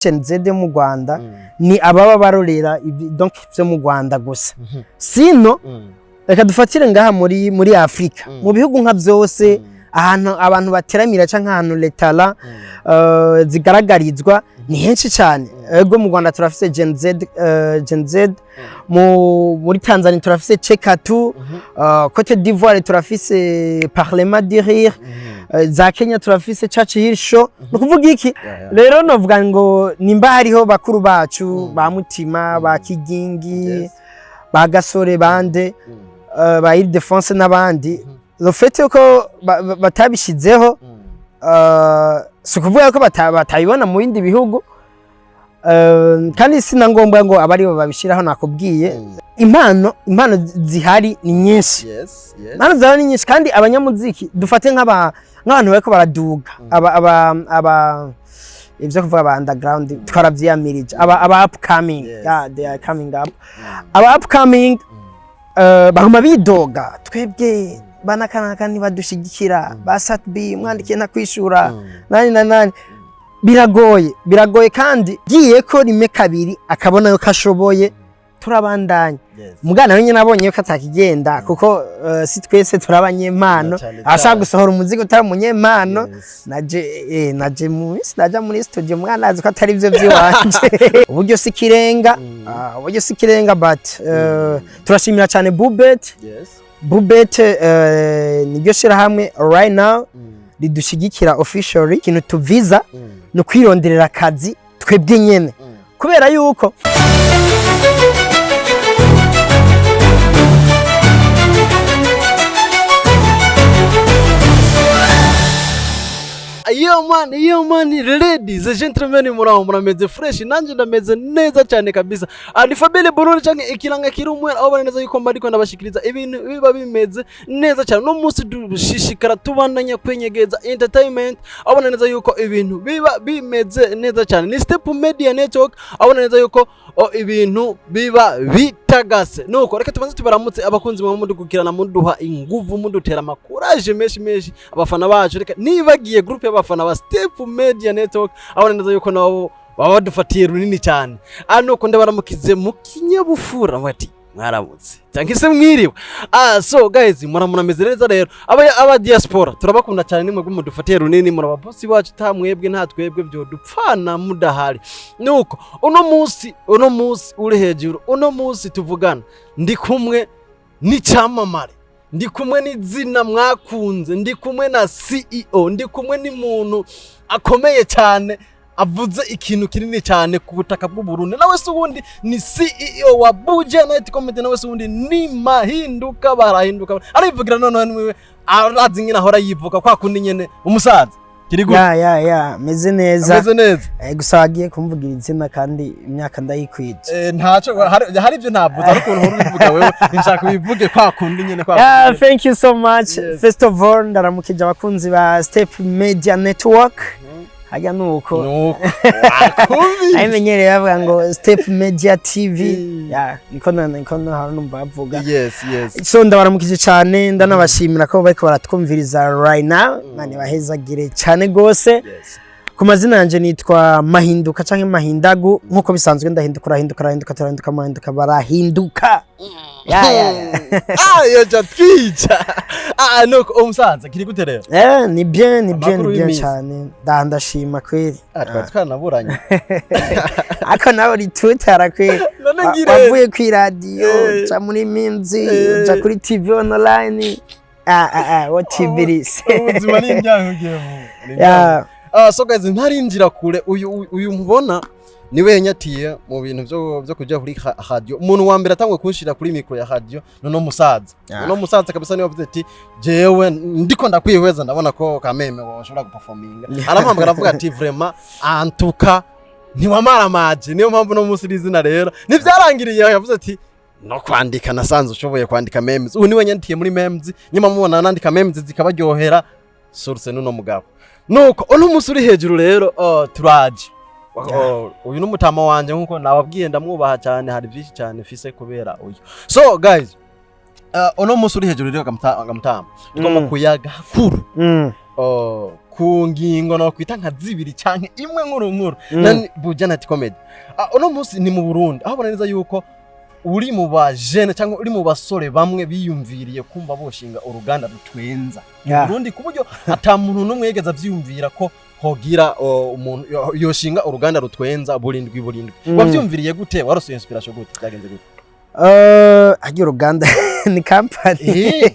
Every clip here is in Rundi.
Gen Z mu Rwanda ni ababa barorera donc byo mu Rwanda gusa sino reka dufatire ngaha muri Afrika mu bihugu nka byose ahantu abantu bateramira canke ahantu letala zigaragarizwa ni henshi cyane ego mu Rwanda turafise Gen Z muri Tanzania turafise Chekatu Cote d'Ivoire turafise Parlement du Rire za Kenya turafise Church Hill Show no kuvuga iki rero novuga ngo nimba hariho bakuru bacu ba Mutima ba Kigingi ba Gasore bande ba Ile Defense n'abandi le fait ko batabishizeho sukuvuga ko batayibona mu bindi bihugu kandi sina ngombwa ngo abari babishiraho nakubwiye impano zihari ni nyinshi impano zihari ni nyinshi kandi abanyamuziki dufate nk'abantu bariko baraduga aba ivyo kuvuga aba underground twaravyiyamirije aba upcoming they are coming up aba upcoming baguma bidoga twebwe banakanaka ni badushigikira ba Satbi mwandikiye na kwishura nani biragoye kandi giye ko rime kabiri akabona yo kashoboye turabandanya mugana wenye nabonye ko atakigenda kuko si twese turabanyempano ashaka gusohora umuziki utari umunyempano naje muri studio mwana azi ko atari byo by'iwanje uburyo sikirenga but turashimira cyane Bubet niryo shira hamwe right now ridushigikira officially kintu tuviza no kwironderera akazi twebwe nyene kubera yuko Yo man, ladies and gentlemen, murameze fresh nanje ndameze neza cyane kabisa. Ani Fabele Burundi canke ikiranga kirumwe aho baneza yuko mbari ndabashikiriza ibintu biba bimeze neza cyane. No musi dushishikara tubandanya kwenyegeza entertainment aho baneza yuko ibintu biba bimeze neza cyane. Ni Step Media Network aho baneza yuko ibintu biba bitagase. Nuko reka tubanze tubaramutse abakunzi mu mudukukirana muduha inguvu mudutera makuraje meshi abafana bacu. Reka nibagiye group y'abafana ba Step Media Network aho neza yuko nabo baba dufatiye runini cyane. Nuko ndabaramukize mu kinyabufura bati mwaramutse cyangwa se mwiriwe. So guys murameze neza rero aba diaspora turabakunda cyane nimwe mudufatiye runini muri ababosi bacu tamwebwe nta twebwe byo dupfana mudahari. Nuko uno munsi uri hejuru uno munsi tuvugana ndi kumwe n'icyamamare ndi kumwe n'izina mwakunze ndi kumwe na CEO ndi kumwe n'umuntu akomeye cyane avuze ikintu kinini cyane ku butaka bw'u Burundi nawe se ubundi ni CEO wa Buja Night Comedy nawe se ubundi ni Mahinduka barahinduka arivugira none niwe arazi nyina hora yivuka kwa kundi nyene umusaza kirigo meze neza gusa agiye kumvugira izina kandi imyaka ndayikwije ntaco hari ibyo navuze ariko umuntu ubivuga wewe nshaka ubivuge kwa kundi nyene kwa thank you so much. First of all ndaramukije abakunzi ba Step Media Network haja nuko aimenyere bavuga ngo Step Media TV niko hano bavuga yes so ndabaramukije cyane ndanabashimira ko bariko baratwumviriza right now mani bahezagire cyane gose ku mazina yanje nitwa Mahinduka canke Mahindagu nkuko bisanzwe ndahinduka barahinduka yo jatwica nuko umusaza kiri gute rero ni bien cyane ndandashima kweli twanaburanye ako nawe ritutara kweli wavuye ku radio ca muri minzi ca kuri TV online what tibirisi ubuzima ni njyangugiye so guys ntarinjira kure uyu mubona niwe yanyatiye mu bintu byo kujya kuri radio umuntu wa mbere atangwe kunshira kuri micro ya radio no musaza kabisa niwe avuze ati jewe ndiko ndakwihweza ndabona ko kameme washobora guperforminga aramambwa aravuga ati vraiment antuka ntiwamara maje niyo mpamvu no musi rizina rero nivyarangiriye yavuze ati no kwandika nasanze ushoboye kwandika memes ubu niwe yanyatiye muri memes nyuma mubona nandika memes zikabaryohera source nuno mugabo nuko ono musi uri hejuru rero turaje uyu numutama wanje nkuko nababwiye ndamwubaha cyane hari byinshi cyane fise kubera uyu so guys ono musi uri hejuru rero gamutama tugomba kuyaga kuru ku ngingo no kwita nka zibiri canke imwe nkuru na Buja Night Comedy. Uno munsi ni mu Burundi aho boneza yuko uri mu bajene cyangwa uri mu basore bamwe biyumviriye kumva boshinga uruganda rutwenza mu Burundi kuburyo ata muntu numwe yegeza vyumvira ko hogira umuntu yoshinga uruganda rutwenza burindwi wavyumviriye gute warose inspiration gute byagenze gute agiye uruganda ni company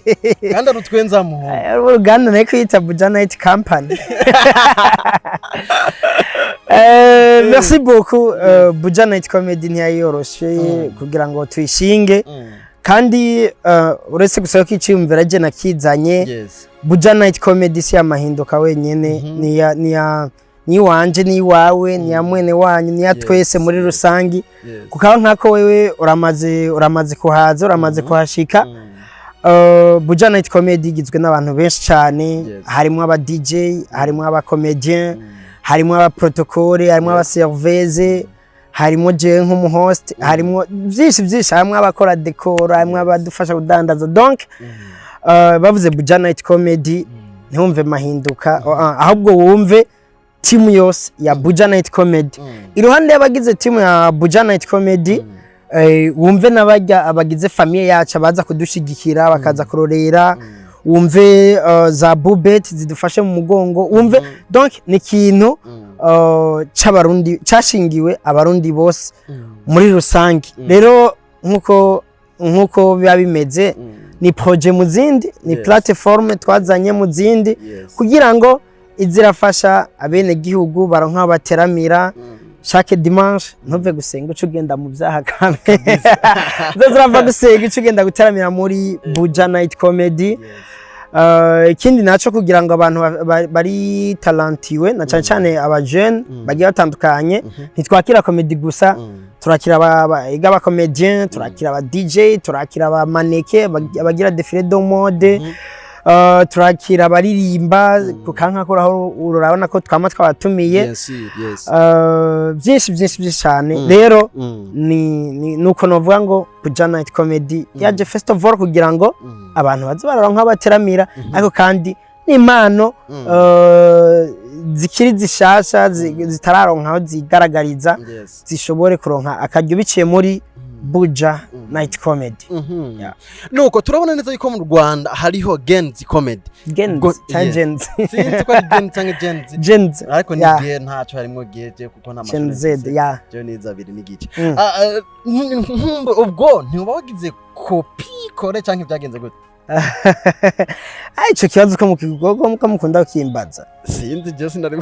kandi rutwenza mu uruganda nako kwita Buja Night Company. Merci beaucoup. Buja Night Comedy ntiyayoroshe kugira ngo tuyishinge kandi uretse gusaba ko icyumvira je nakizanye Buja Night Comedy si amahinduka wenyene ni wanje ni wawe ni amwene wanyu ni atwese muri rusangi kukaba nkako wewe uramaze kuhaza uramaze kuhashika. Buja Night Comedy igizwe n'abantu benshi cyane harimo aba DJ harimo aba comedian harimo aba protocole harimo aba serveuse harimo je nk'umuhost harimo byinshi harimo abakora decor harimo abadufasha kudandaza donc bavuze Buja Night Comedy ntumve mahinduka ahubwo wumve timu yose ya Buja Night Comedy iruhande y'abagize timu ya Buja Night Comedy wumve n'abajya abagize famille yacu baza kudushigikira bakaza kurorera wumve za Bubet zidufashe mu mugongo wumve donc ni kintu c'abarundi cashingiwe abarundi bose muri rusangi. Rero nkuko biba bimeze ni projet muzindi ni platform twazanye muzindi kugira ngo izirafasha abene gihugu baronka bateramira chaque dimanche ntuve gusenga ucugenda mu byaha kame zazirava gusenga ucugenda guteramira muri Buja Night Comedy. Ikindi naco kugira ngo abantu bari talantiwe na cyane cyane aba jeune bagiye batandukanye ntitwakira comedy gusa turakira aba comedian turakira aba DJ turakira aba maneke bagira défilé de mode turakira baririmba kukanka koraho urabona ko twama twabatumiye byinshi cyane. Rero ni nuko novuga ngo Buja Night Comedy yaje festival kugira ngo abantu baze bararonka bateramira ariko kandi n'impano zikiri zishasha zitararonka aho zigaragariza zishobore kuronka akaryo biciye muri Buja Night Comedy. Nuko turabona neza yuko mu Rwanda hariho Genzi Comedy. Genzi. Sinzi ko ari Genzi cyangwa Genzi. Genzi. Ariko ni Gen ntaco harimo Geje kuko nta mashuri. Genzi ya. Je neza biri n'igice. Ubwo ntuba wagize copy kore cyangwa byagenze gute? Ico kibazo ko mukigogo mukunda ukimbaza. Sinzi je sinari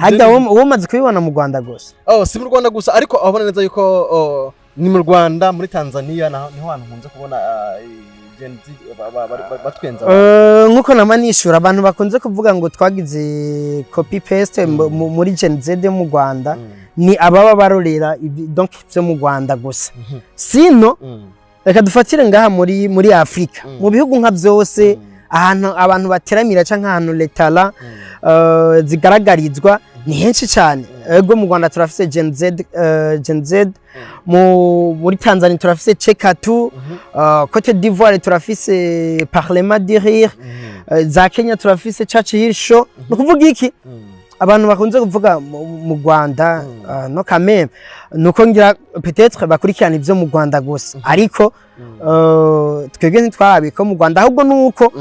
hajya womaze kubibona mu Rwanda gusa. Si mu Rwanda gusa ariko abona neza yuko ni mu Rwanda muri Tanzania niho abantu nkunze kubona Genzi batwenza nkuko namanishura abantu bakunze kuvuga ngo twagize copy paste muri Genzi de mu Rwanda ni ababa barorera donc byo mu Rwanda gusa sino reka dufatire ngaha muri Afrika mu bihugu nka byose ahantu abantu bateramira canke ahantu letala zigaragarizwa ni henshi cyane. Ego mu Rwanda turafise Gen Z muri Tanzania turafise Chekatu Côte d'Ivoire turafise Parlement du Rire za Kenya turafise Church Hill Show. No kuvuga iki abantu bakunze kuvuga mu Rwanda no quand même nuko ngira peut-être bakurikirana ivyo mu Rwanda gusa ariko twebwe ntitwarabiko mu Rwanda ahubwo nuko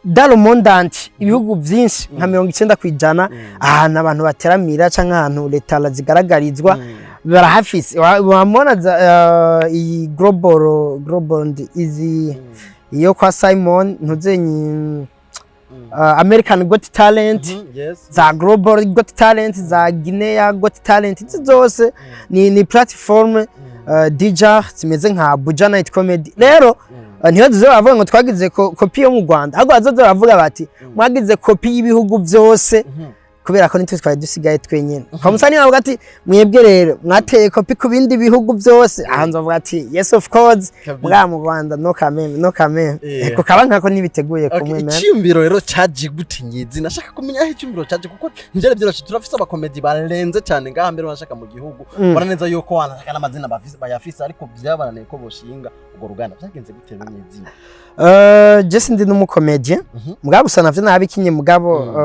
dans le monde entier ibihugu byinshi nka 90% ahantu abantu bateramira canke ahantu leta zigaragarizwa barahafise wamona iyi global izi iyo kwa Simon ntuzenyi American Got Talent za Global Got Talent za Guinea Got Talent zose ni platform DJ zimeze nka Buja Night Comedy. Rero niho bavuga ngo twagize copy yo mu Rwanda ahubwo bazoza bavuga bati mwagize copy y'ibihugu byose kubera ko nitwe twari dusigaye twenyene. Kamusani bavuga ati mwebwe rero mwateye copy ku bindi bihugu byose ahanze bavuga ati yes of course bwa mu Rwanda no kameme ko kaba nkako nibiteguye kumwe man. Icyumbiro rero cyaje gutinyizi nashaka kumenya aho icyumbiro cyaje kuko njere byoroshye turafise aba comedy barenze cyane ngaha mbere nashaka mu gihugu baraneza yuko wanashaka n'amazina bayafise ariko byabananiye ko boshinga ubwo ruganda byagenze gute n'imyezi. Jesse ndi n'umukomedie mugabo gusa navyo nabikinye mugabo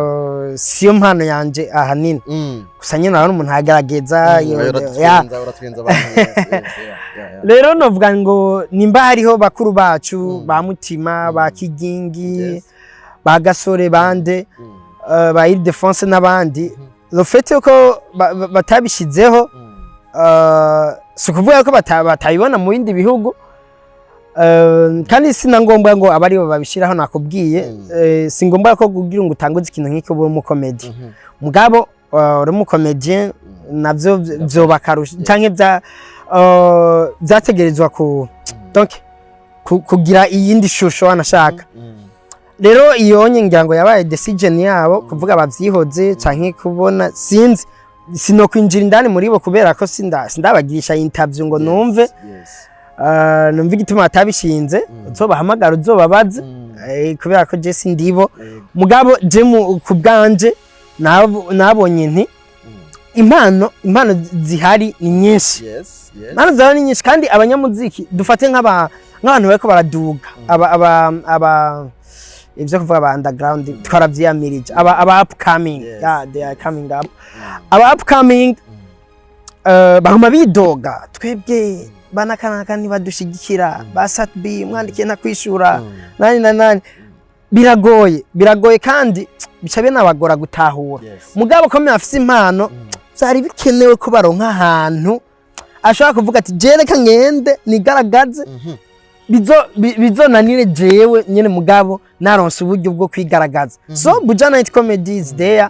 siyo mpano yanje ahanini gusa nyine urabona umuntu agerageza rero novuga ngo nimba hariho bakuru bacu ba Mutima ba Kigingi ba Gasore bande ba Ile-de-France n'abandi le fait ko batabishizeho sukuvuga ko batayibona mu bindi bihugu kandi sina ngombwa ngo abari babishiraho nakubwiye si ngombwa ko kugira ngo utanguze ikintu nk'iko bo mu comedy mugabo uri mu comedian navyo byobakarusha canke byategerezwa ku donc kugira iyindi shusho wanashaka rero iyo ngira ngo yabaye decision yabo kuvuga bavyihoze canke kubona sinzi sino kwinjira indani muri bo kubera ko sindabagirisha interview ngo numve numva igituma batabishinze uzobahamagara uzobabaze kubera ko je sindibo mugabo je ku bwanje nabonye nti impano zihari ni nyinshi impano zihari ni nyinshi kandi abanyamuziki dufate nk'abantu bariko baraduga ivyo kuvuga aba underground twaravyiyamirije aba upcoming they are coming up aba upcoming baguma bidoga twebwe banakanaka nibadushigikira ba Satbi mwandikiye na kwishura nani biragoye kandi bicabe nabagora gutahura mugabo ko afise impano byari bikenewe ko baronka ahantu ashaka kuvuga ati jereka ngende nigaragaze bizonanire jewe nyene mugabo naronse uburyo bwo kwigaragaza so Buja Night Comedy is there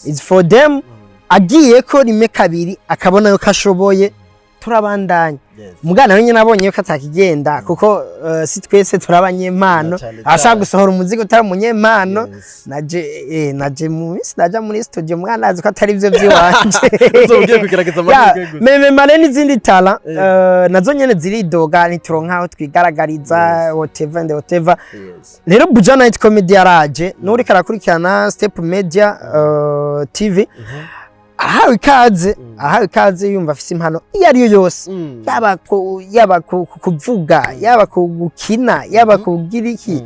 it's for them agiye ko rimwe kabiri akabona yo kashoboye turabandanya mugana wenye nabonye ko atakigenda kuko si twese turabanyempano ashaka gusohora umuziki utari umunyempano naje mu minsi naja muri studio mwana azi ko atari byo by'iwanje uzogiye kugerageza amahirwe mane n'izindi tala nazo nyene ziridoga nituronkaho twigaragariza whatever rero Buja Night Comedy yaraje nuri karakurikirana Step Media TV ahawe ikaze yumva afise impano iyo ariyo yose yaba kuvuga yaba gukina yaba kugira iki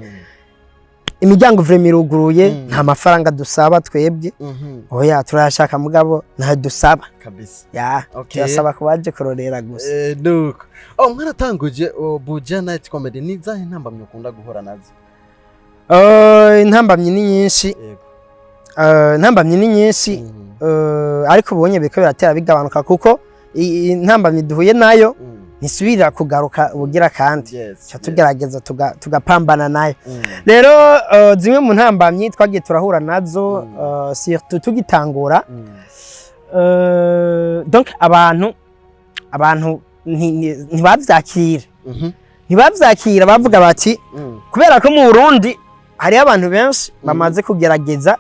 imiryango vraiment iruguruye nta mafaranga dusaba twebwe oya turashaka mugabo nta dusaba kabisa turasaba kubaje kurorera gusa nuko mwaratanguje Buja Night Comedy ni zahe ntambamye ukunda guhora nazo intambamye ni nyinshi ariko ubonye biko biratera bigabanuka kuko intambamye duhuye nayo nisubira kugaruka ubugira kandi tugerageza tugapambana nayo rero zimwe mu ntambamye twagiye turahura nazo surtout tugitangura donc abantu ntibavyakira bavuga bati kubera ko mu Burundi hari abantu benshi bamaze kugerageza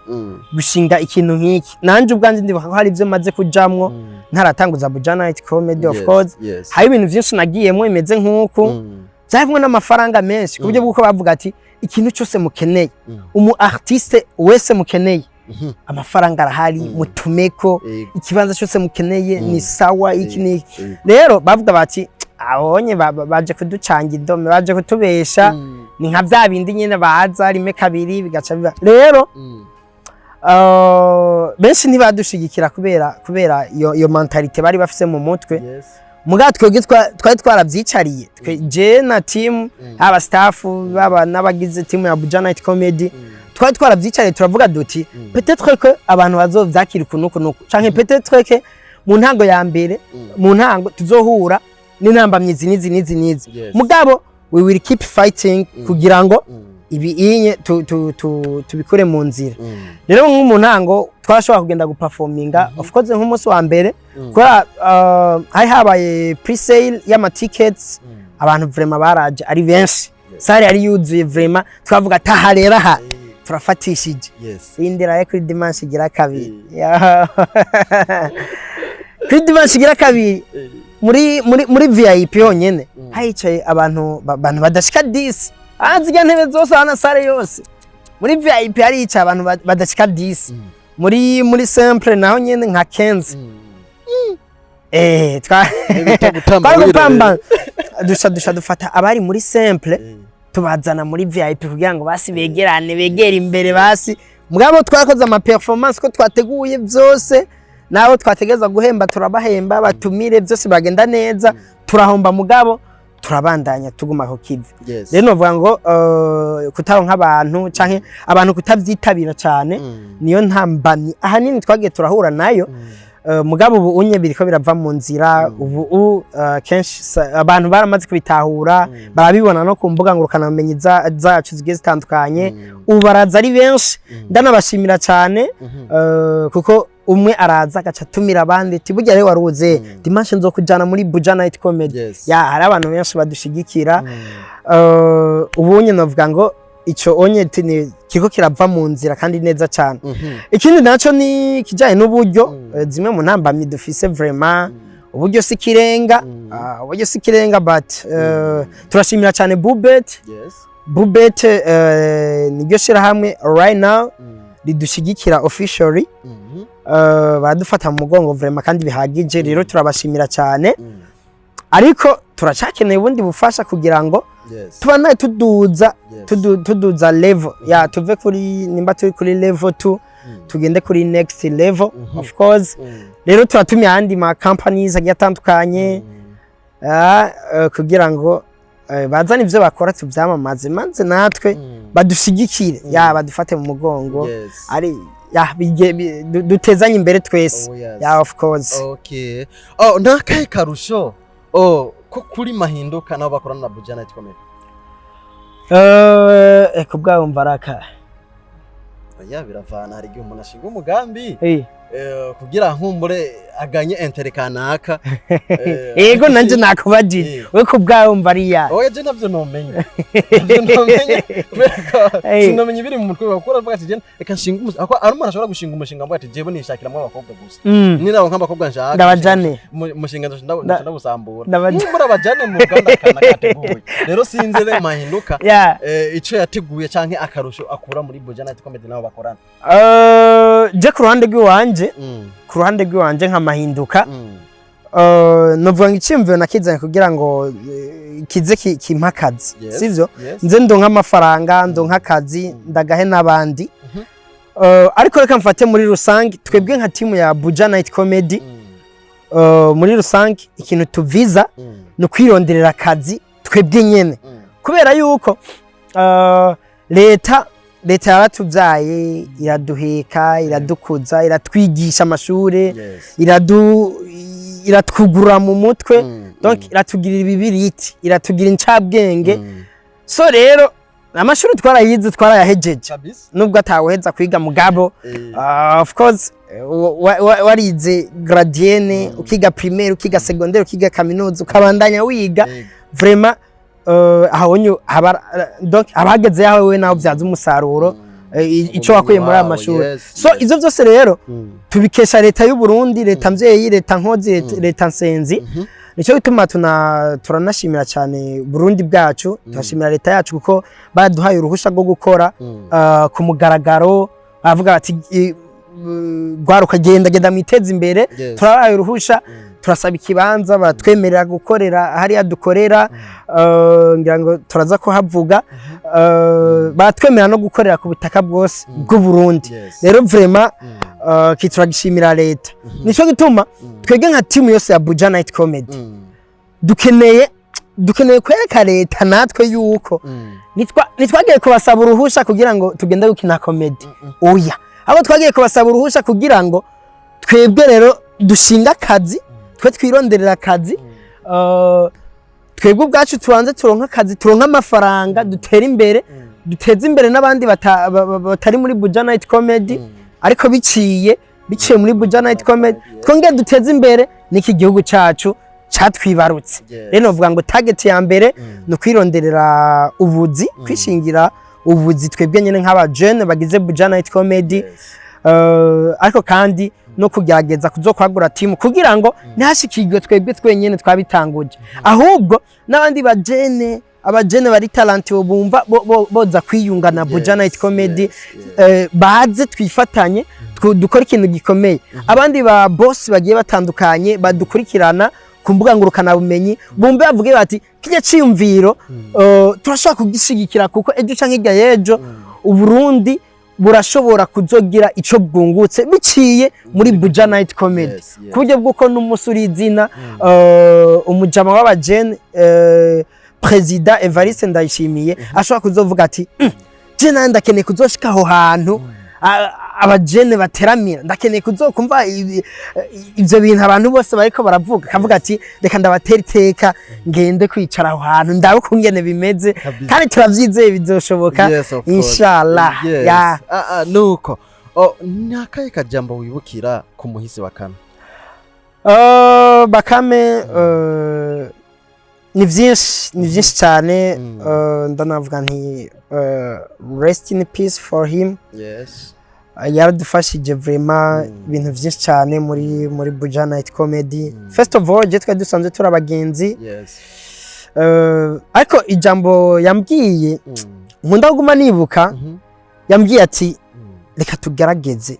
gushinga ikintu nk'iki nanje ubwanje ndibuka ko hari ivyo maze kujamwo ntaratanguza Buja Night Comedy of course hari ibintu byinshi nagiyemo imeze nk'uko byavumwe n'amafaranga menshi ku buryo bw'uko bavuga ati ikintu cyose mukeneye umu artiste wese mukeneye amafaranga arahari mutumeko ikibanza cyose mukeneye ni sawa iki niki rero bavuga bati abonye baje kuducanga idome baje kutubesha ni nka vya bindi nyene baza rimwe kabiri bigaca biba rero benshi ntibadushigikira kubera iyo mentalite bari bafise mu mutwe muga twebwe twari twaravyicariye je na team aba staff baba nabagize team ya Buja Night Comedy twari twaravyicariye turavuga duti peut-être que abantu bazovyakira kunuko canke peut-être que mu ntango ya mbere mu ntango tuzohura n'intambamye nizi mugabo we will keep fighting kugira ngo ibi inye tubikore mu nzira rero mu ntango twashobora kugenda guperforminga of course nk'umunsi wa mbere kwa hari habaye pre-sale y'ama tickets abantu vraiment baraje ari benshi sare ari yuzuye vraiment twavuga taharera ha turafatishije indira yo kuri dimanche igira kabiri kuri dimanche igira kabiri muri VIP honyene hayicaye abantu badashika 10 azijya ntebe zose hana sare yose muri VIP harica abantu badashika 10 muri simple naho nyene nka 15 twagupamba dusha dufata abari muri simple tubazana muri VIP kugira ngo basi begera imbere basi mugabo twakoze ama performance ko twateguye byose naho twategeza guhemba turabahemba batumire byose bagenda neza turahomba mugabo turabandanya tuguma ko kivi rero novuga ngo kutaronka abantu canke abantu kutavyitabira cyane niyo ntambamye ahanini twagiye turahura nayo mugabo ubu unye biriko birava mu nzira ubu kenshi abantu baramaze kubitahura barabibona no ku mbuga ngurukana bumenyi zacu zigiye zitandukanye ubu baraza ari benshi ndanabashimira cyane kuko umwe araza agaca tumira abandi ati burya rero waruze dimanche nzokujana muri Buja Night Comedy ya hari abantu benshi badushigikira ubunye novuga ngo ico onye kiko kirava mu nzira kandi neza cyane ikindi naco ni kijanye n'uburyo zimwe mu ntambamye dufise vraiment uburyo sikirenga uburyo sikirenga but turashimira cyane Bubet niryo shira hamwe right now ridushigikira officially badufata mu mugongo vraiment kandi bihagije rero turabashimira cyane ariko turacakeneye ubundi bufasha kugira ngo tubanaye tuduza level ya tuve kuri nimba turi kuri level 2 tugende kuri next level of course rero turatumye andi ma companies agiye atandukanye kugira ngo bazana ivyo bakora tuvyamamaze manze natwe badushigikire ya badufate mu mugongo ari ya dutezanye imbere twese ya of course okay nakaye karusho ko kuri Mahinduka nabo bakorana na Buja Night Comedy kubwa umvaraka ya biravana hari igihe umuntu ashinga umugambi kugira nkumbure aganye enterekanaka yego nanje nakubajije we kubwa umvariya oya je navyo nomenye sinamenye ibiri mu mutwe bakora bavuga ati je reka nshinga ako ari umuntu ashobora gushinga umushinga mbo ati je bo nishakiramo abakobwa gusa ni nawo nk'abakobwa nshaka ndabajane umushinga ndabusambura muri abajane mu Uganda kana kateguye rero sinze le Mahinduka ico yateguye canke akarusho akura muri Buja Night Comedy nabo bakorana je ku ruhande rw'iwanje nka Mahinduka novuga ngo iciyumviro nakizanye kugira ngo kize kimpakazi sivyo nze ndonka amafaranga ndonka akazi ndagahe n'abandi ariko reka mfate muri rusange twebwe nka timu ya Buja Night Comedy muri rusange ikintu tuviza no kwironderera akazi twebwe nyene kubera yuko leta yaratuvyaye iraduheka iradukuza iratwigisha amashure iratwugurura mu mutwe donc iratugirira ibibiriti iratugira incabwenge so rero amashuri twarayize twarayahejeje nubwo ataweheza kwiga mugabo of course warize gradienne ukiga primaire ukiga secondaire ukiga kaminuza ukabandanya wiga vraiment ahonyo donc abageze yawe we naho byaza umusaruro ico wakuye muri amashuri so ivyo byose rero tubikesha leta y'u Burundi leta mvyeyi leta nkozi leta nsenzi nico bituma turanashimira cyane Burundi bwacu turashimira leta yacu kuko baduhaye uruhusha rwo gukora ku mugaragaro bavuga ati gwaruka genda miteza imbere turabaye uruhusha turasaba ikibanza baratwemerera gukorera hariya dukorera ngira ngo turaza ko havuga baratwemerera no gukorera ku butaka bwose bw'u Burundi rero vraiment kituragishimira leta nico gituma twege nka timu yose ya Buja Night Comedy dukeneye kwereka leta natwe yuko nitwagiye kubasaba uruhusha kugira ngo tugende gukina comedy oya abo twagiye kubasaba uruhusha kugira ngo twebwe rero dushinga akazi twe twironderera akazi twebwe ubwacu tubanze turonka akazi turonka amafaranga dutera imbere duteza imbere n'abandi batari muri Buja Night Comedy ariko biciye muri Buja Night Comedy twongeye duteza imbere n'iki gihugu cyacu catwibarutse rero novuga ngo target ya mbere no kwironderera ubuzi kwishingira ubuzi twebwe nyene nk'aba jeune bagize Buja Night Comedy ariko kandi no kugerageza kuzokwagura timu kugira ngo ntashikirwe twebwe twenyene twabitanguje ahubwo n'abandi abajene bari talent bumva boza kwiyunga na Buja Night Comedy baze twifatanye dukora ikintu gikomeye abandi ba boss bagiye batandukanye badukurikirana ku mbuga ngurukana bumenyi bumve bavuge bati kijya ciyumviro turashaka kugishigikira kuko ejo canke hirya yejo Uburundi burashobora kuzogira ico bwungutse biciye muri Buja Night Comedy kubyo bwuko n'umusuri izina umujama w'abajene President Evariste Ndayishimiye ashobora kuzovuga ati je nanda ndakeneye kuzoshika aho hantu abajene bateramira ndakeneye kuzokumva ivyo bintu abantu bose bariko baravuga kavuga ati reka ndabatera iteka ngende kwicara aho hantu ndabe kungene bimeze kandi turavyizeye bizoshoboka inshallah ya nuko nakaye kajambo wibukira ku muhisi wa Kame Bakame ni vyinshi cyane ndanavuga nti rest in peace for him yaradufashije vraiment ibintu vyinshi cyane muri Buja Night Comedy first of all je twa dusanzwe turabagenzi ariko ijambo yambwiye nkunda kuguma nibuka yambwiye ati reka tugerageze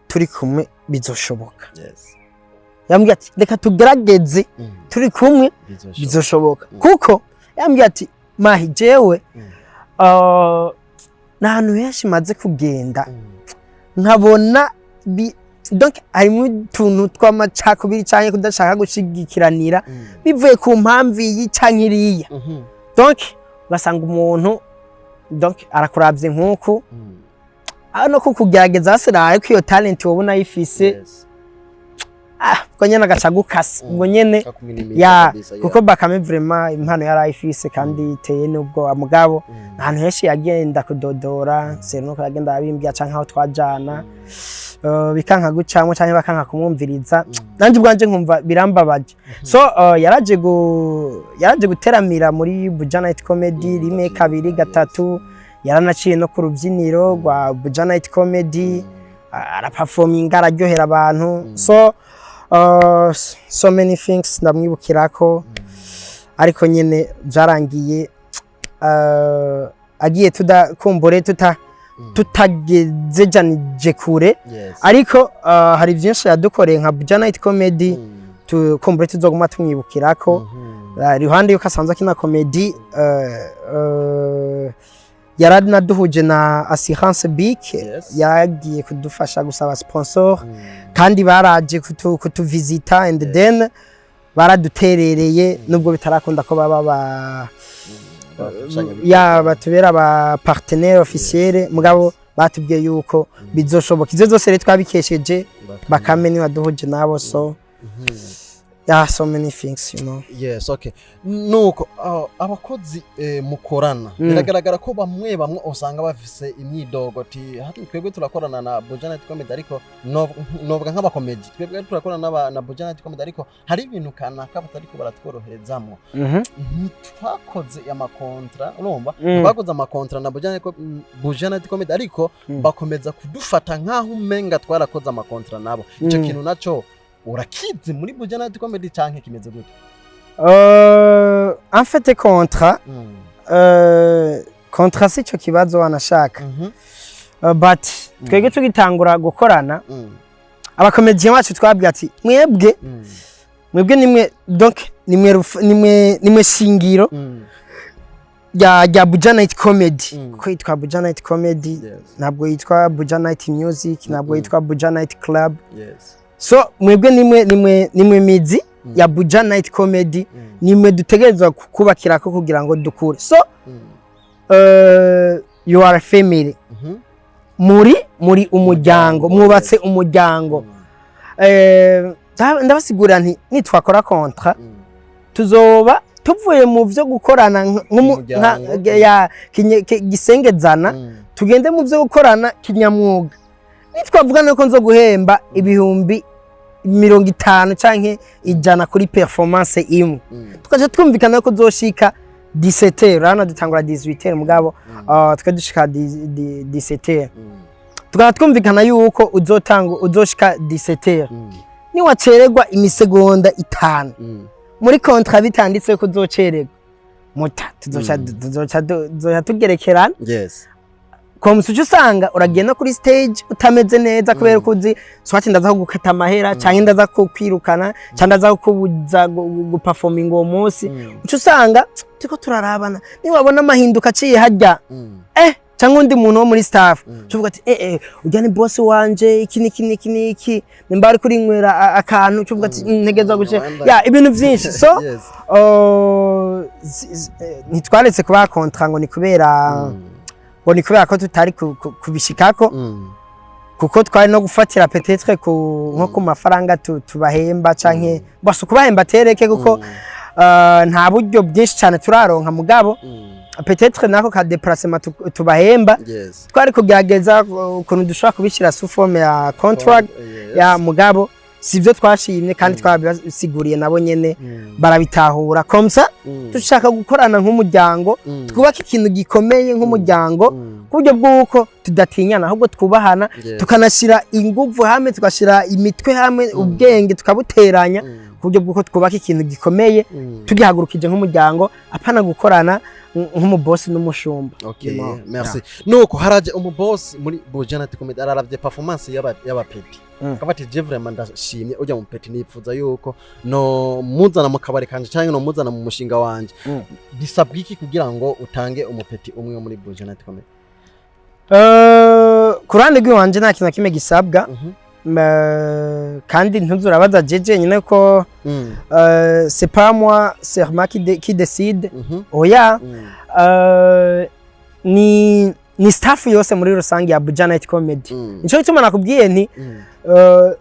turi kumwe bizoshoboka yambwiye ati reka tugerageze turi kumwe bizoshoboka kuko yambwiye ati mahi jewe nahantu henshi maze kugenda nkabona donc harimo utuntu tw'amacakubiri cyane kudashaka gushigikiranira bivuye ku mpamvu y'icankiriya donc basanga umuntu donc arakuravye nkuko no kukugerageza asiraye ko iyo talent wabona yifise ko nyene agacagukasa ngo nyene ya kuko Bakame vraiment impano yarayifise kandi iteye nubwo amugabo ahantu henshi yagenda kudodora sero ko yagenda abimbya canka aho twajana bikanka gucamwe canke bakanka kumwumviriza nanje ubwanje nkumva birambabaje so yaraje guteramira muri Buja Night Comedy rimwe kabiri gatatu yaranaciye no ku rubyiniro rwa Buja Night Comedy araperforminga araryohera abantu so many things ndamwibukirako ariko nyene byarangiye agiye tudakumbure tutageze janije kure ariko hari byinshi yadukoreye nka Buja Night Comedy tukumbure tuzoguma tumwibukirako ruhande yuko asanzwe kina comedy yaranaduhuje na Assurance Big yagiye kudufasha gusaba sponsor kandi baraje kutuvisita and then baraduterereye nubwo bitarakunda ko baba batubera ba partenaire officiel mugabo batubwiye yuko bizoshoboka izo zose twabikesheje Bakame ni waduhuje nabo so so many things, you know. Yes, okay. Nuko abakozi mukorana biragaragara ko bamwe usanga bafise imyidogo ati hati twebwe turakorana na Buja Night Comedy ariko novuga nk'abakomedi twebwe turakorana na Buja Night Comedy ariko hari ibintu kanaka batariko baratworoherezamwo twakoze amakontra urumva bakoze amakontra na Buja Night Comedy ariko bakomeza kudufata nkaho umenga twarakoze amakontra nabo ico kintu naco urakize muri Buja Night Comedy canke kimeze gute en fait contrat si cyo kibazo wanashaka but twege tugitangura gukorana abakomediye bacu twabwiye ati mwebwe nimwe donc nimwe shingiro ya Buja Night Comedy ko yitwa Buja Night Comedy ntabwo yitwa Buja Night Music ntabwo yitwa Buja Night Club so mwebwe nimwe mizi ya Buja Night Comedy nimwe dutegerezwa kubakira ko kugira ngo dukure so you are a family muri umuryango mwubatse umuryango ndabasigura nti nitwakora contrat tuzoba tuvuye mu byo gukorana ya gisengezana tugende mu byo gukorana kinyamwuga nitwavugana ko nzo guhemba ibihumbi 50 canke ijana kuri performance imwe tukaje twumvikana ko zoshika 17 rana dutangura 18 mugabo tukadushika 17 tukaba twumvikana yuko uzoshika 17 ni wacererwa imisegonda 5 muri contrat bitanditse ko uzocererwa muta tuzoca tugerekerana kwa musucu usanga uragenda kuri stage utameze neza kubera kuzi swati ndaza gukata amahera canke ndaza kwirukana canke ndaza kubuza guperforming uwo munsi ucu usanga tiko turarabana ni wabona amahinduka ciye hajya cyangwa undi muntu wo muri staff uvuga ati ujya ni boss wanje iki nimba ari kuri nywera akantu uvuga ati ntegeza gushira ya ibintu byinshi so ntitwaretse kuba kontra ngo ni kubera ko tutari kubishikako kuko twari no gufatira peut-être nko ku mafaranga tubahemba canke baso kubahemba tereke kuko nta buryo bwinshi cyane turaronka mugabo peut-être nako ka déplacement tubahemba twari kugerageza ukuntu dushaka kubishira sous forme ya contract ya mugabo sivyo twashimye kandi twabisiguriye nabo nyene barabitahura komsa dushaka gukorana nk'umuryango twubaka ikintu gikomeye nk'umuryango kuburyo bwuko tudatinyana ahubwo twubahana tukanashira inguvu hamwe tugashira imitwe hamwe ubwenge tukabuteranya kuburyo bwuko twubaka ikintu gikomeye tugihagurukije nk'umuryango apana gukorana nk'umuboss n'umushumba. Okay, merci. Nuko haraje umuboss muri Bujanati Comedy araravye performance y'abapeti. Kabati je vraiment ndashimye ujya mu peti nipfuza yuko no muzana mu kabare kanje cyangwa no muzana mu mushinga wanje. Bisabwa iki kugira ngo utange umupeti umwe muri Bujanati Comedy? Kurande gwanje nta kintu kimwe gisabwa. Kandi ntuzurabaza jeje nyine ko c'est pas moi c'est moi qui décide oya ni staff yose muri rusange ya Bujanati Comedy nico gituma nakubwiye nti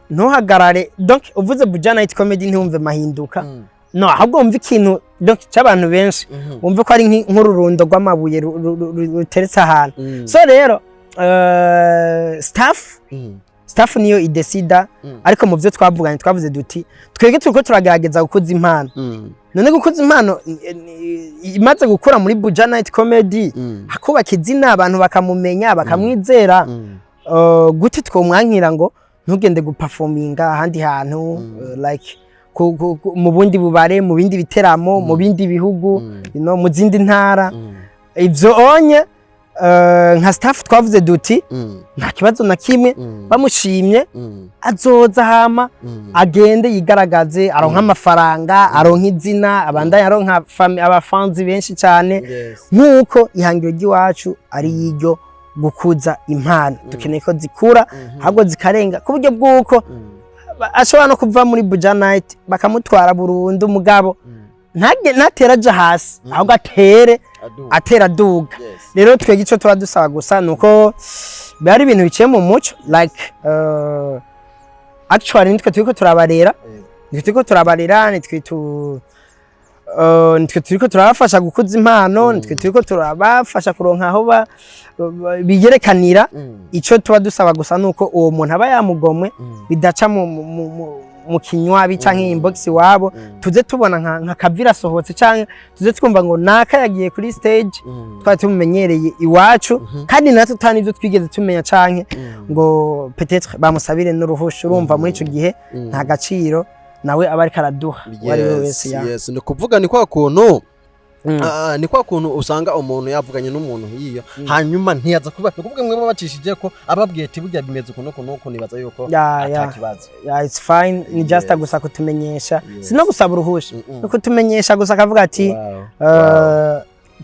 ntuhagarare donc uvuze Bujanati Comedy ntumve mahinduka no ahubwo umva ikintu donc cy'abantu benshi umva ko ari nk'ururundo rw'amabuye ruteretse ahantu so rero staff niyo idesida ariko mu byo twavuganye twavuze duti twege turiko turagerageza gukuza impano none gukuza impano imaze gukura muri Bujanati Comedy hakubaka izina abantu bakamumenya bakamwizera gute twomwankira ngo ntugende guperforminga ahandi hantu like mu bundi bubare mu bindi biteramo mu bindi bihugu mu zindi ntara ivyo onye nka staff twavuze duti nta kibazo na kimwe bamushimye azoza hama agende yigaragaze aronka amafaranga aronka izina abandanya aronka abafanzi benshi cyane nkuko ihangiro ry'iwacu ari yiryo gukuza impano dukeneye ko zikura ahubwo zikarenga ku buryo bwuko ashobora no kuva muri Bujanati bakamutwara burundu mugabo ntatera aja hasi ahubwo atera duga rero twege ico tuba dusaba gusa nuko bari ibintu biciye mu muco like actually nitwe turiko turabarera nitwe turiko turabafasha gukuza impano nitwe turiko turabafasha kuronka aho bigerekanira ico tuba dusaba gusa nuko uwo muntu aba yamugomwe bidaca mu kinywabi canke inbox wabo tuze tubona nka kavira sohotse canke tuze twumva ngo naka yagiye kuri stage twari tumumenyereye iwacu kandi natwe tani ivyo twigeze tumenya canke ngo peut-être bamusabire n'uruhusha urumva muri ico gihe nta gaciro nawe aba ari karaduha wari wese ya yes ni kuvuga ni kwa kuntu ni kwa kuntu usanga umuntu yavuganye n'umuntu yiyo hanyuma ntiyaza kuba kuvuga mwe babacishije ko ababwiye ati burya bimeze uko nibaza yuko atakibazo yeah it's fine ni just gusa kutumenyesha sino gusaba uruhusha no kutumenyesha gusa akavuga ati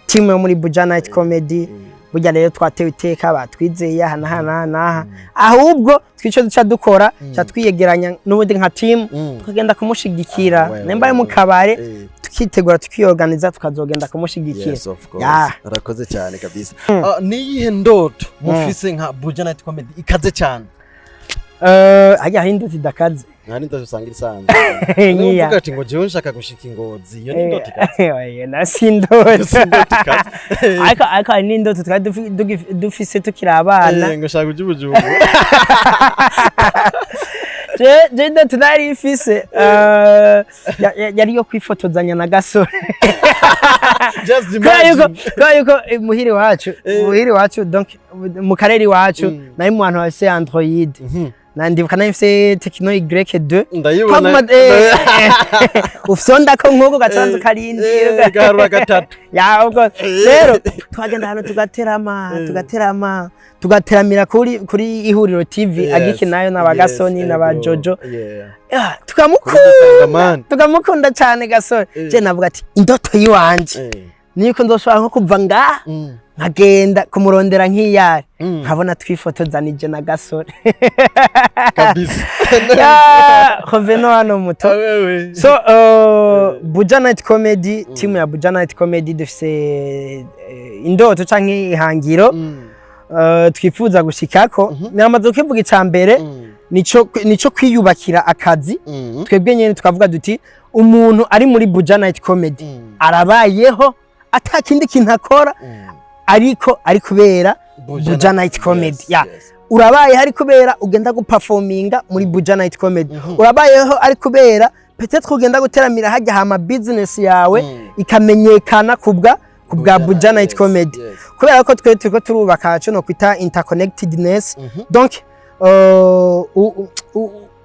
team yo muri Bujanati Comedy burya rero twatewe iteka batwizeye hana ahubwo twico duca dukora cha twiyegeranya n'ubundi nka team tukagenda kumushigikira nemba mu kabare tukitegura tukiorganiza tukazogenda kumushigikira yes of course arakoze cyane kabisa niyihe ndoto mufise nka Bujanati Comedy ikaze cyane ajya hindu tidakaze nari ndasanga isanzwe uvuga ati ngo jewe nshaka gushika Ingozi iyo ni ndoto ikaze oya nasindoto ariko ni ndoto twari dufise tukiri abana ngo shaka ujubujumbu je ndoto nari ifise yari yo kwifotozanya na gasore just imagine yuko muhiri wacu donc mu karere wacu nayo mu bantu bafise Android nandibuka nafise Tecno Y2 ndayibona ufsonda ko nkoko gacanzo karindira garura gatatu ya ubwo rero twagenda hano tugateramira kuri ihuriro TV agiki nayo n'abagasoni n'abajojo tukamukunda cyane gasore je navuga ati indoto yiwanje niko nzoshobora nko kuva ngaha nkagenda kumurondera nk'iyari nkabona twifotozanije na gasore kabisa hoveno hano muto. So Buja Night Comedy, timu ya Buja Night Comedy dufise indoto canke ihangiro twifuza gushikako. Namaze kuvuga icambere nico kwiyubakira akazi. Twebwe nyene tukavuga duti umuntu ari muri Buja Night Comedy arabayeho atakindi kintu akora ariko ari kubera Buja Night Comedy. Urabaye hari kubera ugenda guperforminga muri Buja Night Comedy. Urabayeho ari kubera peut-être ugenda guteramira hajya hama business yawe ikamenyekana kubwa Buja Night Comedy. Kubera ko twe turiko turubaka cyo no kwita interconnectedness. Donc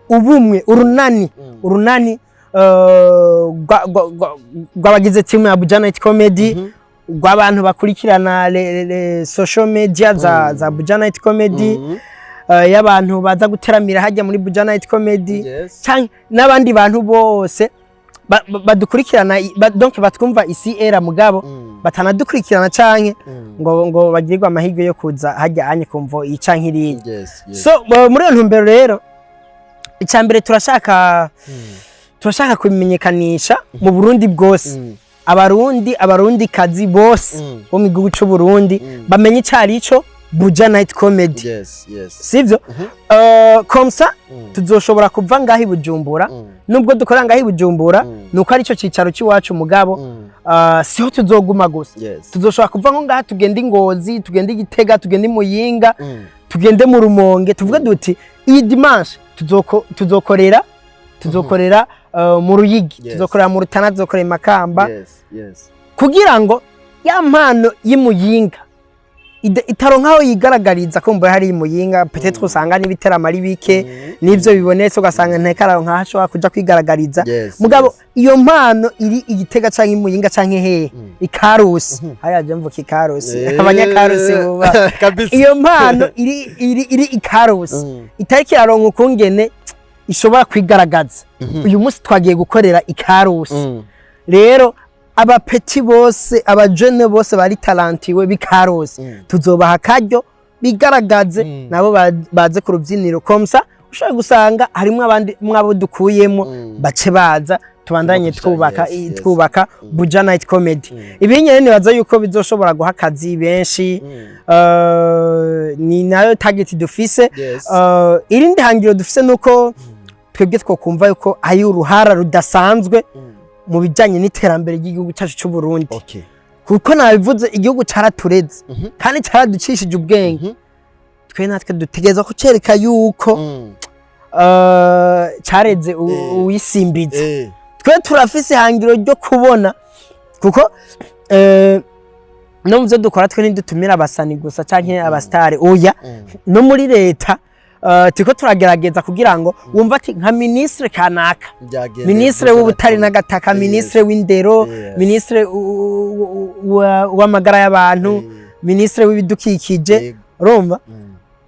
ubumwe urunani gwabagize timu ya Buja Night Comedy, gw'abantu bakurikirana social media za Buja Night Comedy, y'abantu baza guteramira hajya muri Buja Night Comedy, n'abandi bantu bose badukurikirana donc batwumva isi era mugabo batanadukurikirana canke ngo bagirirwa amahirwe yo kuza hajya anye kumvo icankiriye. So muri ntumbero rero icambere turashaka kubimenyekanisha mu Burundi bwose. Abarundi kazi bose bo mu gihugu cy'u Burundi bamenye icari ico Buja Night Comedy. Sivyo? Comme ça tuzoshobora kuva ngahi Bujumbura, nubwo dukora ngahi Bujumbura nuko ari cyo cicaro cy'iwacu mugabo siho tuzoguma gusa. Tuzoshobora kuva nko ngaha tugenda Ingozi, tugenda Igitega, tugenda Muyinga, tugende mu Rumonge, tuvuga duti iyi dimanche tuzokorera mu Ruyigi, tuzokorera mu Rutana, tuzokorera Makamba, kugira ngo ya mpano y'Imuyinga itaronkaho yigaragariza ko mbo hari Imuyinga. Peut-être usanga n'ibiteramo ari bike nivyo bibonetse ugasanga ntekaraho nkahashobora kuja kwigaragariza mugabo iyo mpano iri Igitega canke Imuyinga canke hehe Ikarusi hayaje mvuka Ikarusi abanyakarusi buba iyo mpano iri Ikarusi itariki yaronka ukungene ishobora kwigaragaza. Uyu munsi twagiye gukorera Ikarusi rero abapeti bose abajene bose bari talantiwe b'Ikarusi tuzobaha akaryo bigaragaze nabo baze ku rubyiniro. Komsa ushobora gusanga harimo abandi mwabo dukuyemo bace baza tubandanye twubaka Buja Night Comedy. Ibi nyene nibaza yuko bizoshobora guha akazi benshi. Ni nayo target dufise. Irindi hangiro dufise nuko twebwe twokumva yuko ayi uruhara rudasanzwe mu bijanye n'iterambere ry'igihugu cyacu cy'u Burundi. Kuko nabivuze igihugu caratureze kandi caraducishije ubwenge. Twe natwe dutegeza ko cereka yuko careze uwisimbize. Twe turafise hangiro ryo kubona kuko no muvyo dukora twe ntidutumira abasani gusa canke abastare oya no muri leta tiko turagerageza kugira ngo wumva ati nka ministre kanaka, ministre w'ubutari n'agataka, ministre w'indero, ministre w'amagara y'abantu, ministre w'ibidukikije, urumva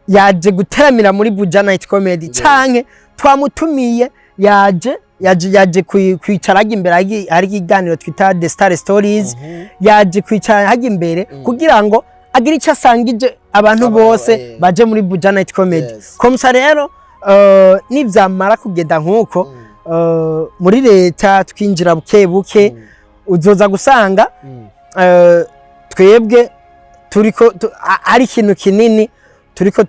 yaje guteramira muri Buja Night Comedy canke twamutumiye yaje kwicara imbere ari ikiganiro twita The Star Stories, yaje kwicara hajya imbere kugira ngo agira icyo asangije abantu bose baje muri Buja Night Comedy. Komsa rero nivyamara kugenda nkuko muri leta twinjira buke uzoza gusanga twebwe turiko ari ikintu kinini turiko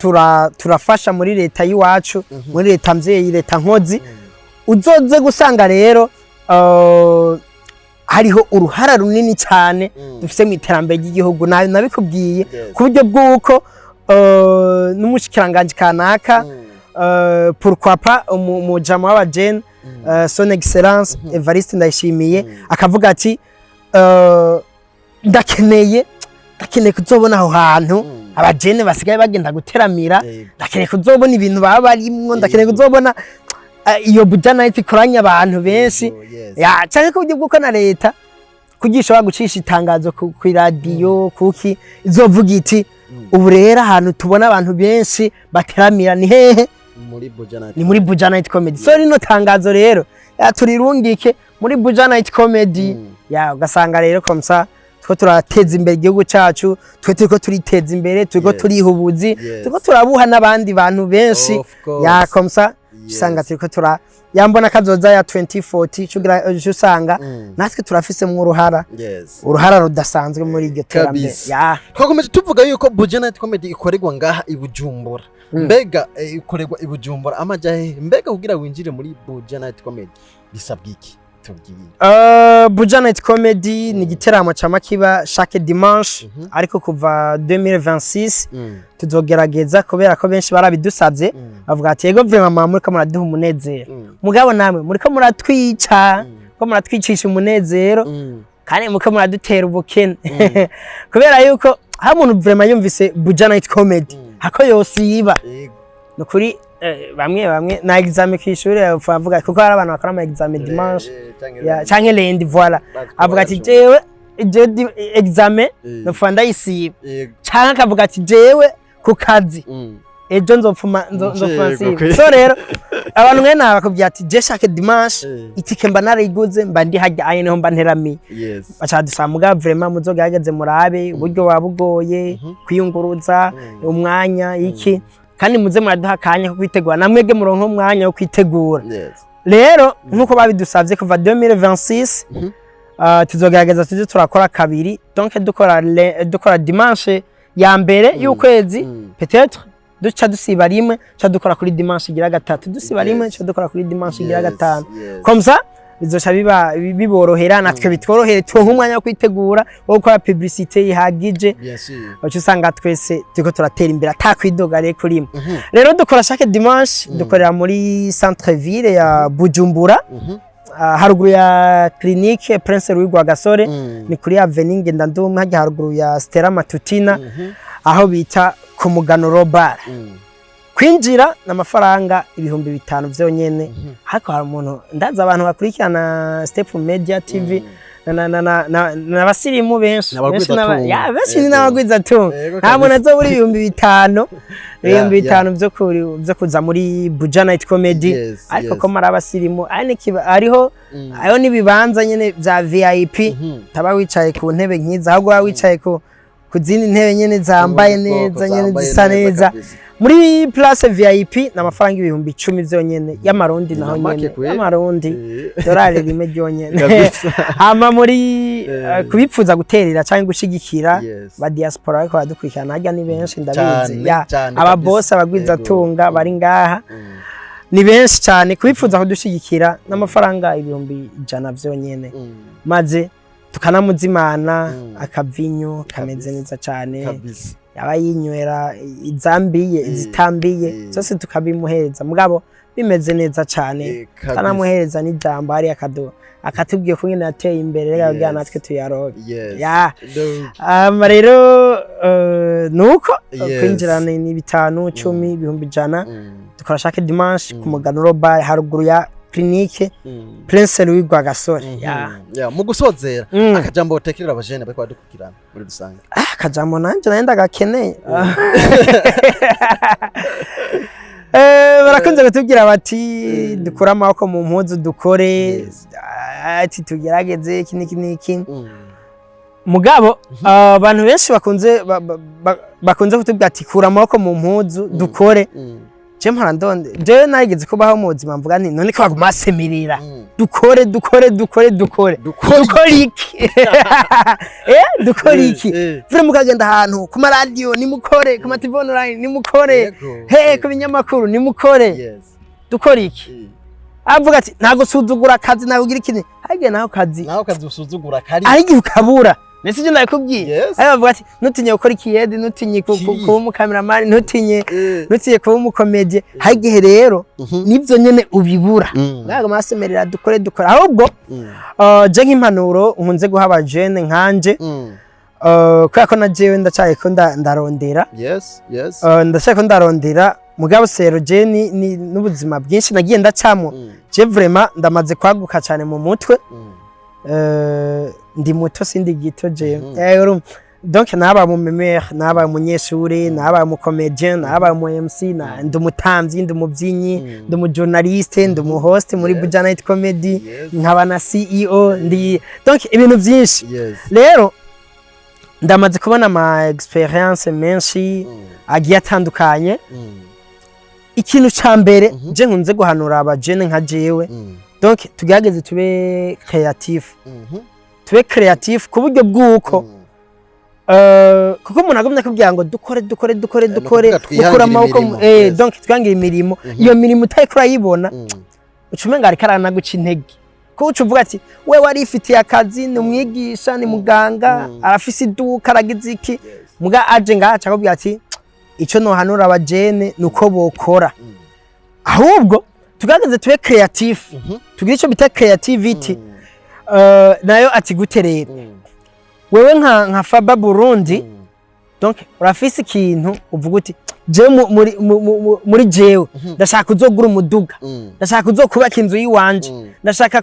turafasha muri leta yiwacu, muri leta mvyeyi, leta nkozi. Uzoze gusanga rero hariho uruhara runini cyane dufise mu iterambere ry'igihugu. Nabikubwiye ku buryo bw'uko n'umushikiranganje kanaka pourquoi pas umujama w'abajene son excellence Evariste Ndayishimiye akavuga ati ndakeneye kuzobona aho hantu abajene basigaye bagenda guteramira, ndakeneye kuzobona ibintu baba barimwo, ndakeneye kuzobona iyo Buja Night ikoranya abantu benshi ya cyane ko buryo bw'uko na leta kugisha gucisha itangazo ku radio kuki izovuga iti ubu rero ahantu tubona abantu benshi bateramira ni hehe ni muri Buja Night Comedy. So rino tangazo rero turirungike muri Buja Night Comedy ya ugasanga rero komsa turiko turateza imbere igihugu cacu turiko turiteza imbere turiko turihubuzi turiko turabuha n'abandi bantu benshi ya komsa usanga turiko yambona kazoza ya 2040 usanga natwe turafise mu uruhara rudasanzwe muri iryo terambere twakomeje tuvuga yuko Buja Night Comedy ikorerwa ngaha i Bujumbura mbega ikorerwa i Bujumbura amajahe mbega kugira winjire muri Buja Night Comedy bisabwa iki Buja Night Comedy ni igiteramo cy'amakiba chaque dimanche ariko kuva 2026 tuzogerageza kubera ko benshi barabidusavye bavuga ati yego vraiment muri ko muraduha umunezero mugabo namwe muri ko muratwica ko muratwicisha umunezero kandi muri ko muradutera ubukene kubera yuko ha umuntu vraiment yumvise Buja Night Comedy hako yosiba nukuri bamwe na examen kwishuri avuga kuko hari abantu bakora ama examen dimanche canke lundi voilà avuga ati jewe examen nofanda ndayisiba canke akavuga ati jewe ku kazi ejo nzopfuma so rero abantu mwe nabakubye ati je chaque dimanche itike mba nariguze mba ndi hajya aye niho mba nterami bacha dusamuga vraiment muzogerageze murabe uburyo wabugoye kwiyunguruza umwanya iki kandi muze muraduha kanya ko kwitegura namwege muronko umwanya wo kwitegura rero nkuko babidusavye kuva 2026 tuzogerageza tuje turakora kabiri donc dukora dimanche ya mbere y'ukwezi peut-être duca dusiba rimwe cha dukora kuri dimanche igira gatatu dusiba rimwe cha dukora kuri dimanche igira gatanu comme ça bizoca biborohera natwe bitworohere turonka umwanya wo kwitegura wo gukora publicité ihagije bacu usanga twese turiko turatera imbere atakwidogare kurimo rero dukora chaque dimanche dukorera muri centre ville ya Bujumbura haruguru ya clinique Prince Louis Rwagasore ni kuri avenue Ngendandumwe hajya haruguru ya Stella Matutina aho bita ku Mugano Robar kwinjira n'amafaranga 5,000 vyonyene hako hari umuntu ndaza abantu bakurikirana Step Media TV na basirimu benshi n'abagwiza tu nta muntu azobura 5,000 byo kuza muri Buja Night Comedy ariko ko mara abasirimu ariho ayo nibibanza nyene vya VIP taba wicaye ku ntebe nkiza ahubwo wicaye ku zindi ntebe nyene zambaye neza nyene zisa neza muri place VIP n'amafaranga 10,000 vyonyene y'amarundi naho nyene y'amarundi dolari rimwe ryonyene hama muri kubipfuza guterera cyangwa gushigikira ba diaspora ariko badukurikirana hajya ni benshi ndabizi aba boss abagwiza tunga bari ngaha ni benshi cyane kubipfuza kudushigikira n'amafaranga 100 vyonyene maze tukanamuzimana akavinyo kameze neza cyane yaba yinywera izambiye izitambiye zose tukabimuhereza mugabo bimeze neza cyane kanamuhereza n'ijambo ari akatubwiye ko nyine yateye imbere rega natwe tuyaroge rero nuko kwinjirana ni 5, 10, 100 dukora chaque dimanche ku Mugano Robar haruguru ya clinique Prince Louis Rwagasore mu gusozera akajambo utekerera abajene bari kwadukukirana muri dusanga akajambo nanje nenda gakeneye barakunze gutubwira bati dukora amaboko mu mpuzu dukore ati tugerageze iki mugabo abantu benshi bakunze kutubwira ati kura amaboko mu mpuzu dukore Mpora ndonde je nageze kubaho mu buzima mvuga nti none ko bagumasemirira dukore iki dukore iki vure mukagenda ahantu ku radio nimukore ku TV online nimukore ku binyamakuru nimukore dukore iki avuga ati ntago suzugura akazi nawe ugira ikindi hage naho kazi usuzugura kari ari ukabura nese je nakubwiye ayo bavuga ati nutinye gukora ikiyedi nutinye kuba umukameramani nutinye kuba umukomedie hagihe rero nivyo nyene ubibura ngaga masemerera dukore ahubwo je nk'impanuro nkunze guha abajene nkanje kwa ko najewe ndacaye ko ndarondera ndacaye ko ndarondera mugabo sero je ni n'ubuzima bwinshi nagiye ndacamo je vraiment ndamaze kwaguka cyane mu mutwe ndi muto sindi gito je donc naba mu memer naba umunyeshuri naba mu comedian naba mu MC ndi umutamvyi ndi umubyinyi ndi mu journaliste ndi mu host muri Buja Night Comedy nkaba na CEO ndi donc ibintu byinshi rero ndamaze kubona ama experience menshi agiye atandukanye. Ikintu ca mbere je nkunze guhanura abajene nka jewe, donc tugerageze tube creative ku buryo bw'uko kuko umuntu agomba kubwira ngo dukore gukura amaboko, donc twangira imirimo, iyo mirimo utayikora yibona ucumenga ari karana guca intege, ko ucuvuga ati we warifitiye akazi, ni umwigisha, ni muganga, arafise iduka, aragize iki, muga aje ngaha akakubwira ati ico no hanura abajene nuko bokora. Ahubwo tugerageze tube creative, tugira ico bita creativity. Nayo ati gute rero wewe nka Faba Burundi, donc urafise ikintu uvuga uti je muri jewe ndashaka kuzogura umuduga, ndashaka kuzokubaka inzu yiwanje, ndashaka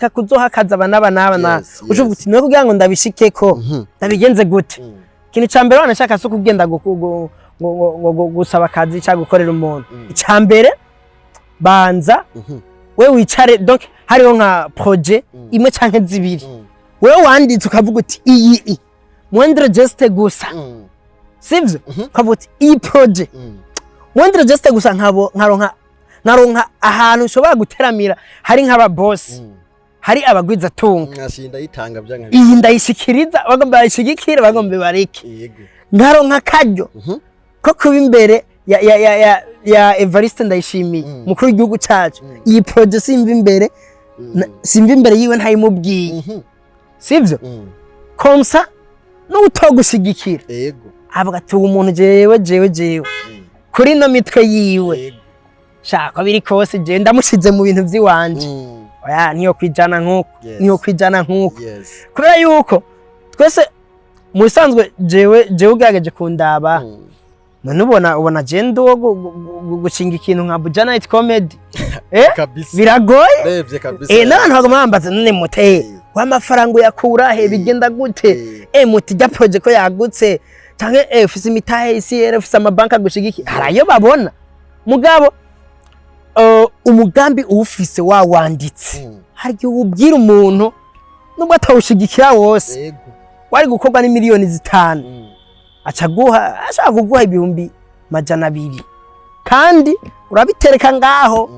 kuzohakaza abana ucuvuga uti no kugira ngo ndabishikeko ndabigenze gute. Ikintu ca mbere wanashaka so kugenda gusaba akazi cyangwa gukorera umuntu, icya mbere banza we wicare, donc hariho nka projet imwe canke zibiri, wewe wanditse ukavuga uti iyi mwendere just gusa, sivyo, ukavuga uti iyi projet mwendere just gusa, nkaronka ahantu ushobora guteramira, hari nk'aba boss, hari abagwiza tunga, nkashinda yitanga byanka iyi ndayishikiriza, bagomba bayishigikire, bagomba bareke, nkaronka karyo ko kuba imbere ya Evariste Ndayishimiye mukuru w'igihugu cyacu. Iyi projet simva imbere yiwe ntayimubwiye, sivyo, komsa n'utogushigikira, avuga ati umuntu jewe kuri no mitwe yiwe shaka biri kose je ndamushize mu bintu by'iwanje, oya niyo kwijana nkuko, kubera yuko twese mu bisanzwe jewe ugerageje kundaba, none ubona je ndo gushinga ikintu nka Buja Night Comedy biragoye n'abantu bagomba none mute w'amafaranga yakura he, bigenda gute, muti jya project ko yagutse canke ufise imitahe isi, ufise amabanka gushigiki, harayo babona, mugabo umugambi ufise wawanditse, hari igihe ubwira umuntu nubwo atawushigikira wose, wari gukorwa ni miliyoni 5, ashaka kuguha 200,000 kandi urabitereka ngaho,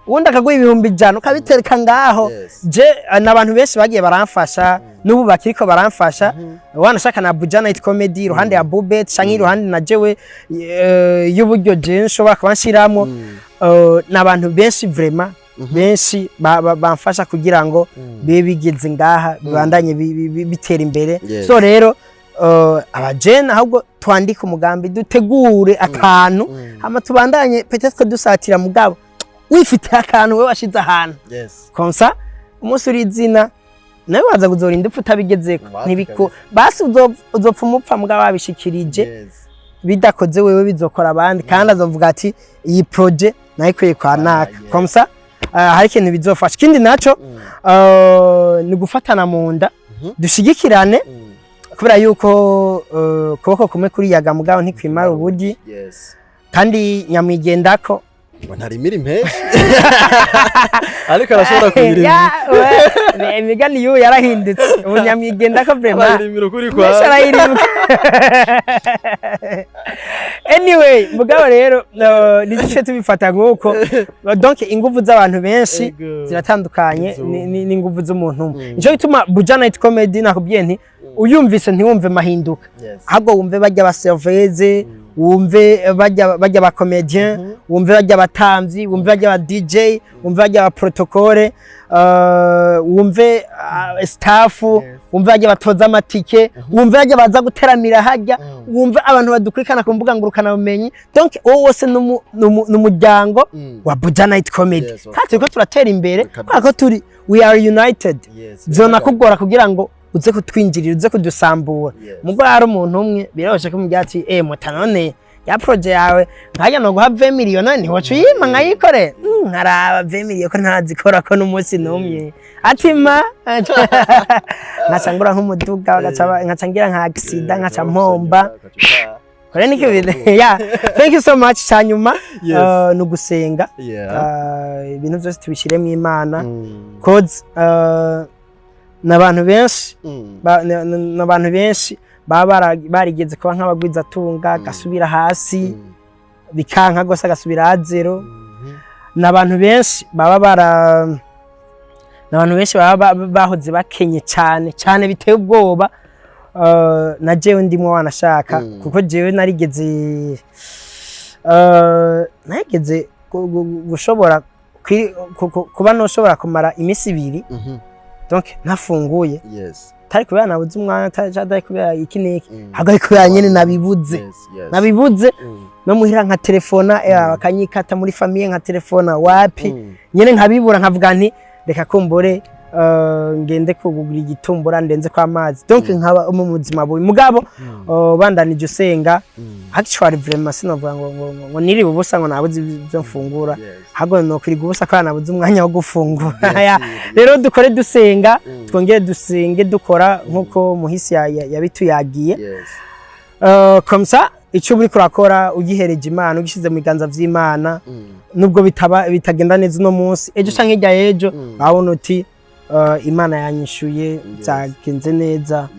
ubundi akaguha 100,000 ukabitereka ngaho. Je n'abantu benshi bagiye baramfasha, n'ubu bakiriko baramfasha, wanashaka na Buja Night Comedy iruhande ya Bubet canke iruhande na jewe y'uburyo je nshobora kubanshiramo, n'abantu benshi vraiment benshi bamfasha kugira ngo bibe bigeze ngaha, bibandanye bitera imbere. So rero abajene ahubwo twandika umugambi, dutegure akantu, hama tubandanye peut-être dusatira, mugabo wifite akantu we washize ahantu, konsa umunsi urizina nawe waza kuzorinda upfa utabigezeko, ntibiko basi uzopfa umupfa mugabo wabishikirije, bidakoze wewe bizokora abandi, kandi azovuga ati iyi projet nayikuye kwa naka, konsa hari ikintu bizofasha. Ikindi naco ni gufatana mu nda, dushigikirane, kubera yuko kuboko kumwe kuri yaga mugabo ntikwimara ubugi, kandi nyamwigendako ntarimira impeshi ariko arashobora kuyirimira, imigani y'ubu yarahindutse, ubu nyamwigendako vraiment arayirimira ukuri kwa anyway, mugabo rero nigice tubifata nk'uko, donc ingufu z'abantu benshi ziratandukanye n'ingufu z'umuntu umwe. Nico gituma Buja Night Comedy nakubwiye nti uyumvise ntiwumve mahinduka, ahubwo wumve bajya baserveze, wumve bajya ba comedian, wumve bajya batamzi, wumve bajya ba DJ, wumve bajya ba protocole, wumve staff, wumve bajya batoza amatike, wumve bajya baza guteramira hajya, wumve abantu badukurikana ku mbuga ngurukana bumenyi. Donc wose n'umuryango wa Buja Night Comedy, kandi turiko turatera imbere kuko turi we are united. Zona kugora kugira ngo uze kutwinjirira, uze kudusambura, mugo ari umuntu umwe birabasha ko mubyati mutanone ya project yawe nkajya no guha 20 million, ni wacu yima nkayikore, nkaraba 20 million ko ntazikora ko n'umunsi numye atima nacangura nk'umuduga, nkacangira nka accident, nkaca mpomba kore niki bide. Yeah, thank you so much. Cyanyuma no gusenga, ibintu byose tubishiremo Imana, cause n'abantu benshi baba barigeze kuba nk'abagwiza tunga gasubira hasi bikanka gose agasubira zero n'abantu benshi baba bahoze bakenye cyane biteye ubwoba na jewe ndimo wanashaka kuko jewe narigeze gushobora kuba noshobora kumara imisi 2 donc ntafunguye tari kubera nabuze umwanya tari kubera ikiniki hagaye kubera nyene nabibuze no muhira nka telefona akanyikata muri famille nka telefona wapi nyene nkabibura nkavuga nti reka kumbore ngende kugugura igitumbura ndenze kwa amazi donc nkaba mu muzima boy mugabo bandanije usenga actually vraiment sinovuga ngo niri bubusa ngo nabuze ibyo mfungura hago no kuri gubusa kwa nabuze umwanya wo gufungura rero dukore dusenga twongere dusenge dukora nkuko muhisi yabituyagiye comme ça icyo buri kurakora ugihereje Imana ugishize mu biganza vy'Imana nubwo bitagenda neza no munsi ejo canke ijya ejo abona uti Imana yanyishuye zagenze neza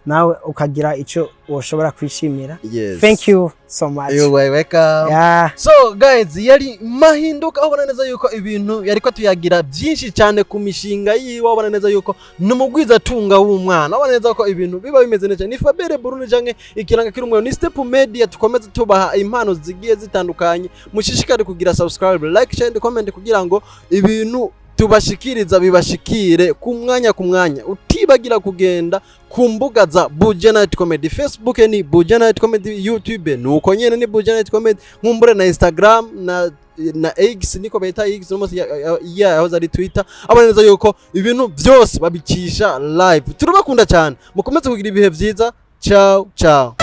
nawe ukagira icyo woshobora kwishimira. Thank you so much. You welcome. Yeah. So guys, yari Mahinduka abona neza yuko ibintu yariko tuyagira byinshi cyane ku mishinga yiwe, abona neza yuko numugwiza tunga w'umwana, abona neza ko ibintu biba bimeze neza. Ni Fabele Burundi canke ikiranga kirumwe ni Step Media, tukomeze tubaha impano zigiye zitandukanye. Mushishikare kugira subscribe, like, share and comment kugira ngo ibintu tubashikiriza bibashikire ku mwanya utibagira kugenda ku mbuga za Buja Night Comedy. Facebook ni Buja Night Comedy, YouTube nuko nyene ni Buja Night Comedy, nkumbure na Instagram na X niko beta X no aho ari Twitter. Abona neza yuko ibintu byose babikisha live. Turabakunda cyane, mukomeze kugira ibihe byiza. Ciao ciao.